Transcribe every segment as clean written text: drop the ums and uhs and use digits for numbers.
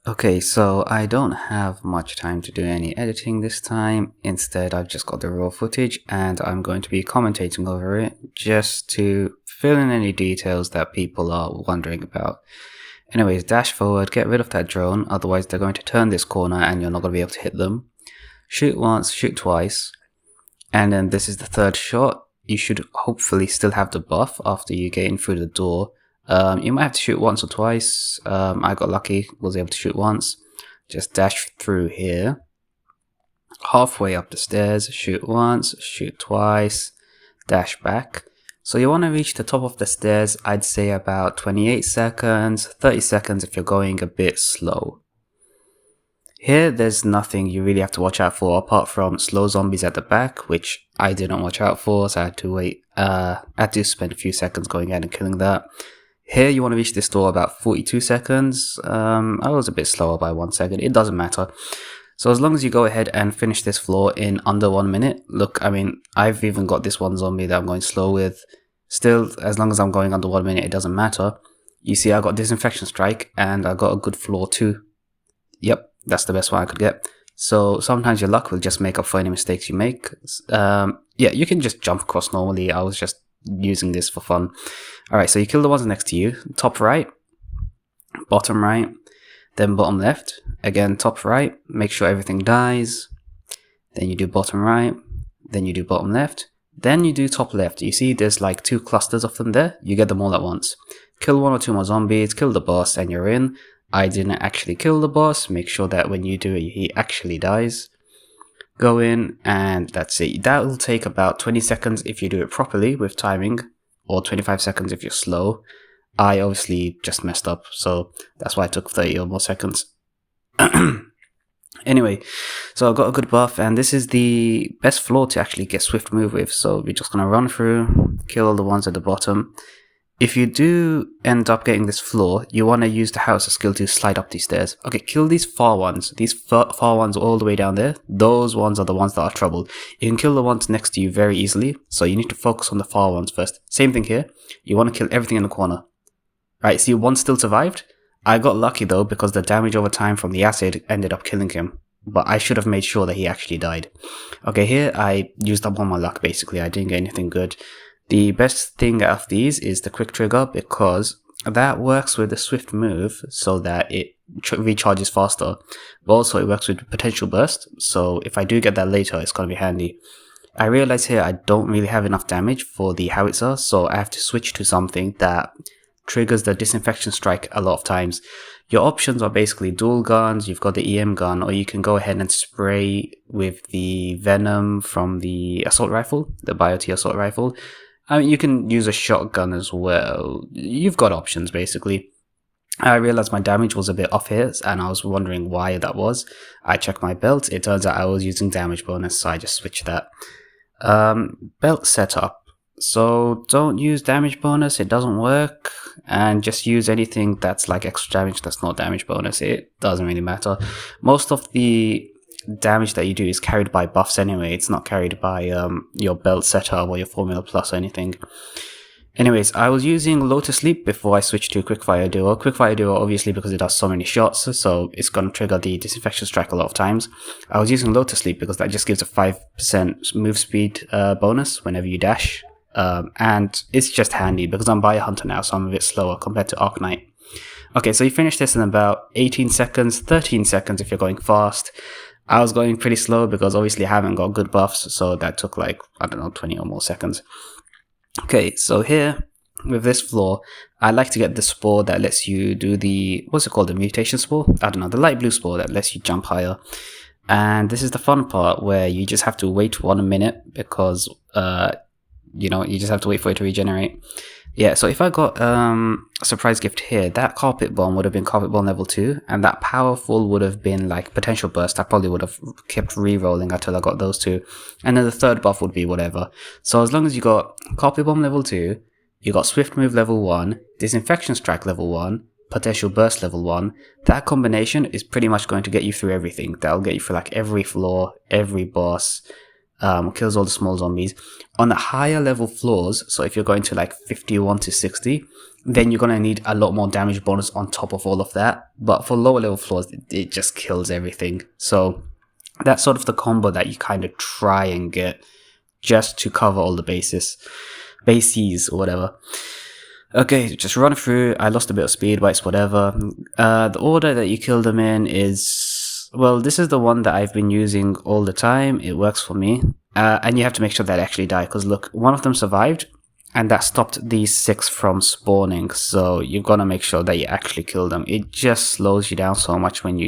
Okay, so I don't have much time to do any editing this time. Instead, I've just got the raw footage and I'm going to be commentating over it just to fill in any details that people are wondering about. Anyways, dash forward, get rid of that drone, otherwise they're going to turn this corner and you're not going to be able to hit them. Shoot once, shoot twice, and then this is the third shot. You should hopefully still have the buff after you get in through the door. You might have to shoot once or twice. I got lucky, was able to shoot once. Just dash through here. Halfway up the stairs, shoot once, shoot twice, dash back. So you want to reach the top of the stairs, I'd say about 28 seconds, 30 seconds if you're going a bit slow. Here, there's nothing you really have to watch out for apart from slow zombies at the back, which I didn't watch out for, so I had to wait. I had to spend a few seconds going ahead and killing that. Here, you want to reach this door about 42 seconds. I was a bit slower by 1 second. It doesn't matter. So as long as you go ahead and finish this floor in under 1 minute. Look, I mean, I've even got this one zombie that I'm going slow with. Still, as long as I'm going under 1 minute, it doesn't matter. You see, I got Disinfection Strike and I got a good floor too. Yep, that's the best one I could get. So sometimes your luck will just make up for any mistakes you make. Yeah, you can just jump across normally. I was just using this for fun. Alright, so you kill the ones next to you. Top right, bottom right, then bottom left. Again, top right, make sure everything dies. Then you do bottom right, then you do bottom left. Then you do top left. You see there's like 2 clusters of them there. You get them all at once. Kill 1 or 2 more zombies, kill the boss, and you're in. I didn't actually kill the boss. Make sure that when you do it, he actually dies. Go in, and that's it. That will take about 20 seconds if you do it properly with timing, or 25 seconds if you're slow. I obviously just messed up, so that's why it took 30 or more seconds. Anyway, so I got a good buff, and this is the best floor to actually get swift move with. So we're just going to run through, kill all the ones at the bottom. If you do end up getting this floor, you want to use the house skill to slide up these stairs. Okay, kill these far ones. These far ones all the way down there. Those ones are the ones that are troubled. You can kill the ones next to you very easily, so you need to focus on the far ones first. Same thing here. You want to kill everything in the corner. Right, see, one still survived. I got lucky though, because the damage over time from the acid ended up killing him. But I should have made sure that he actually died. Okay, here I used up all my luck basically. I didn't get anything good. The best thing out of these is the quick trigger, because that works with the swift move so that it recharges faster. But also it works with potential burst, so if I do get that later, it's going to be handy. I realize here I don't really have enough damage for the howitzer, so I have to switch to something that triggers the disinfection strike a lot of times. Your options are basically dual guns, you've got the EM gun, or you can go ahead and spray with the venom from the assault rifle, the BioT assault rifle. I mean, you can use a shotgun as well. You've got options, basically. I realized my damage was a bit off here, and I was wondering why that was. I checked my belt. It turns out I was using damage bonus, so I just switched that. Belt setup. So don't use damage bonus, it doesn't work. And just use anything that's like extra damage that's not damage bonus. It doesn't really matter. Most of the damage that you do is carried by buffs anyway. It's not carried by your belt setup or your Formula Plus or anything. Anyways, I was using Lotus Leap before I switched to Quickfire Duo. Quickfire Duo obviously because it does so many shots, so it's going to trigger the Disinfection Strike a lot of times. I was using Lotus Leap because that just gives a 5% move speed bonus whenever you dash. And it's just handy because I'm Bio Hunter now, so I'm a bit slower compared to Arc Knight. Okay, so you finish this in about 18 seconds, 13 seconds if you're going fast. I was going pretty slow because obviously I haven't got good buffs, so that took like, I don't know, 20 or more seconds. Okay, so here, with this floor, I like to get the spore that lets you do the, what's it called, the mutation spore? I don't know, the light blue spore that lets you jump higher. And this is the fun part where you just have to wait 1 minute because, you know, you just have to wait for it to regenerate. Yeah, so if I got a surprise gift here, that carpet bomb would have been carpet bomb level 2, and that powerful would have been like potential burst. I probably would have kept re-rolling until I got those 2, and then the third buff would be whatever. So as long as you got carpet bomb level 2, you got swift move level 1, disinfection strike level 1, potential burst level 1, that combination is pretty much going to get you through everything. That'll get you through like every floor, every boss. kills all the small zombies. On the higher level floors, so if you're going to like 51 to 60, then you're going to need a lot more damage bonus on top of all of that. But for lower level floors, it just kills everything. So that's sort of the combo that you kind of try and get just to cover all the bases or whatever. Okay, just run through. I lost a bit of speed, but it's whatever. The order that you kill them in is, well, this is the one that I've been using all the time. It works for me. And you have to make sure they actually die, because look, one of them survived, and that stopped these 6 from spawning. So you've got to make sure that you actually kill them. It just slows you down so much when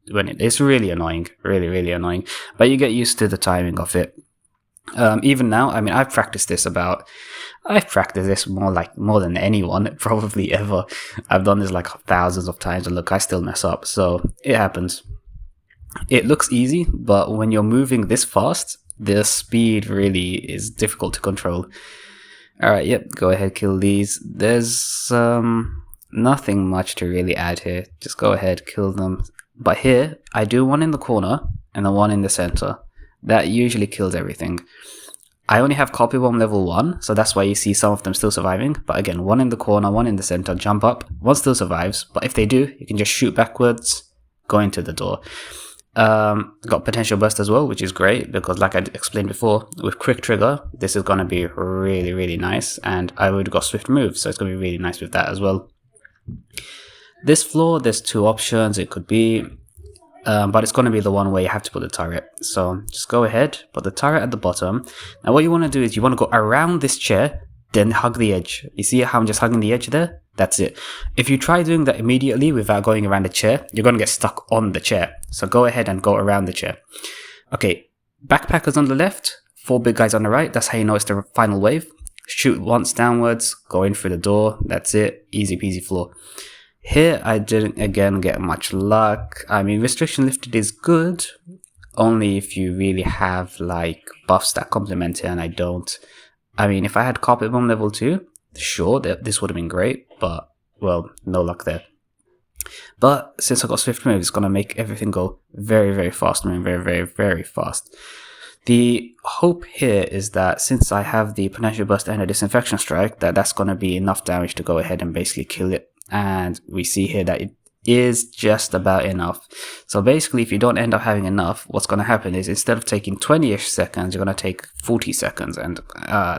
it's really annoying, really annoying. But you get used to the timing of it. Even now, I mean, I've practiced this more than anyone probably ever. I've done this like thousands of times, and look, I still mess up, so it happens. It looks easy, but when you're moving this fast, the speed really is difficult to control. Alright, yep, go ahead, kill these. There's nothing much to really add here. Just go ahead, kill them. But here, I do one in the corner and the one in the center. That usually kills everything. I only have copy bomb level 1, so that's why you see some of them still surviving. But again, one in the corner, one in the center, jump up. One still survives, but if they do, you can just shoot backwards, go into the door. Got potential burst as well, which is great, because like I explained before, with quick trigger, this is going to be really nice. And I already got swift move, so it's going to be really nice with that as well. This floor, there's 2 options. It could be... but it's going to be the one where you have to put the turret. So just go ahead, put the turret at the bottom. Now what you want to do is you want to go around this chair, then hug the edge. You see how I'm just hugging the edge there? That's it. If you try doing that immediately without going around the chair, you're going to get stuck on the chair. So go ahead and go around the chair. Okay, backpackers on the left, 4 big guys on the right. That's how you know it's the final wave. Shoot once downwards, go in through the door. That's it. Easy peasy floor. Here, I didn't, again, get much luck. I mean, restriction lifted is good, only if you really have, like, buffs that complement it, and I don't. I mean, if I had Carpet Bomb level 2, sure, this would have been great, but, well, no luck there. But, since I got Swift Move, it's going to make everything go very fast, I mean, very fast. The hope here is that since I have the Potential Burst and a Disinfection Strike, that's going to be enough damage to go ahead and basically kill it. And we see here that it is just about enough. So basically, if you don't end up having enough, what's going to happen is instead of taking 20-ish seconds, you're going to take 40 seconds. And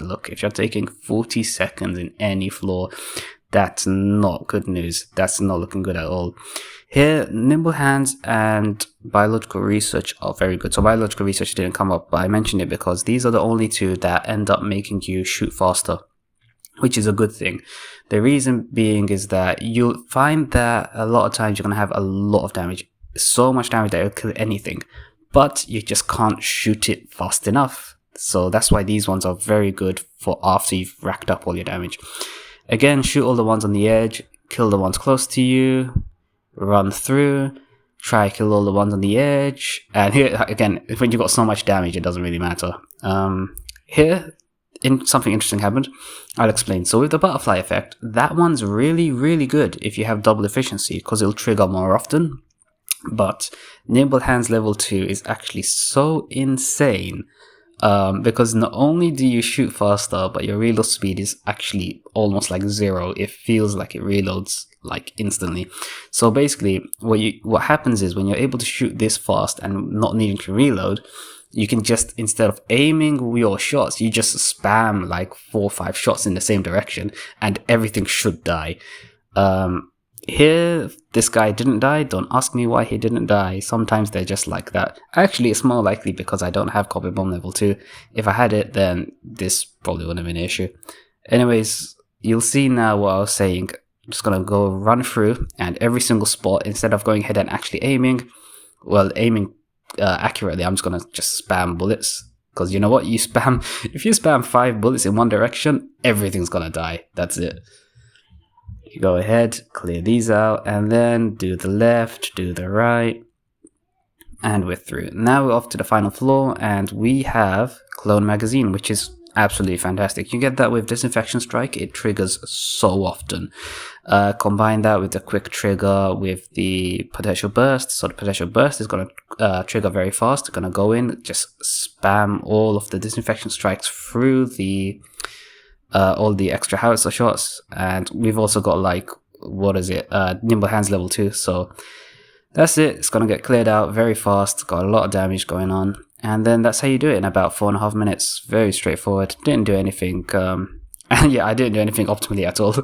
look, if you're taking 40 seconds in any floor, that's not good news. That's not looking good at all. Here, Nimble Hands and Biological Research are very good. So Biological Research didn't come up, but I mentioned it because these are the only 2 that end up making you shoot faster, which is a good thing. The reason being is that you'll find that a lot of times you're going to have a lot of damage. So much damage that it'll kill anything. But you just can't shoot it fast enough. So that's why these ones are very good for after you've racked up all your damage. Again, shoot all the ones on the edge. Kill the ones close to you. Run through. Try kill all the ones on the edge. And here, again, when you've got so much damage, it doesn't really matter. Here... something interesting happened. I'll explain. So with the butterfly effect, that one's really good if you have double efficiency, because it'll trigger more often. But Nimble Hands level 2 is actually so insane, because not only do you shoot faster, but your reload speed is actually almost like 0. It feels like it reloads like instantly. So basically, what happens is when you're able to shoot this fast and not needing to reload, you can just, instead of aiming your shots, you just spam like 4 or 5 shots in the same direction and everything should die. Here, this guy didn't die. Don't ask me why he didn't die. Sometimes they're just like that. Actually, it's more likely because I don't have Copy Bomb level 2. If I had it, then this probably wouldn't have been an issue. Anyways, you'll see now what I was saying. I'm just going to go run through, and every single spot, instead of going ahead and actually aiming accurately, I'm just gonna spam bullets, because you know what, if you spam 5 bullets in one direction, everything's gonna die. That's it. You go ahead, clear these out, and then do the left, do the right, and we're through. Now we're off to the final floor, and we have Clone Magazine, which is absolutely fantastic. You get that with Disinfection Strike, it triggers so often. Combine that with the quick trigger with the Potential Burst. So the Potential Burst is going to trigger very fast. Going to go in, just spam all of the Disinfection Strikes through the all the extra howitzer shots. And we've also got like, what is it? Nimble Hands level 2. So that's it. It's going to get cleared out very fast. Got a lot of damage going on. And then that's how you do it in about 4.5 minutes. Very straightforward. Didn't do anything. And yeah, I didn't do anything optimally at all.